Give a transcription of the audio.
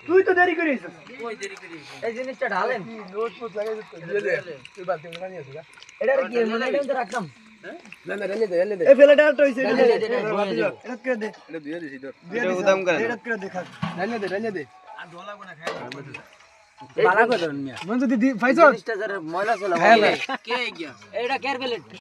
তুই তো দেরি করিস এই জিনিসটা ঢালেন নোট পোট লাগাই দে তুই বালতি করে নিয়ে আসা এটা কি মনে এটা তো রাখতাম দে এই ফেলাটা তো হইছে এটা করে দে এটা দিয়ে দিছি তোর এটা উদাম করে এটা করে দেখা রান্না দে আর ঢোলা কোনা খায় বালা করে মিয়া মন যদি পাইছো জিনিসটা যারা ময়লা চলা কে গিয়া এটা কেয়ার প্লেট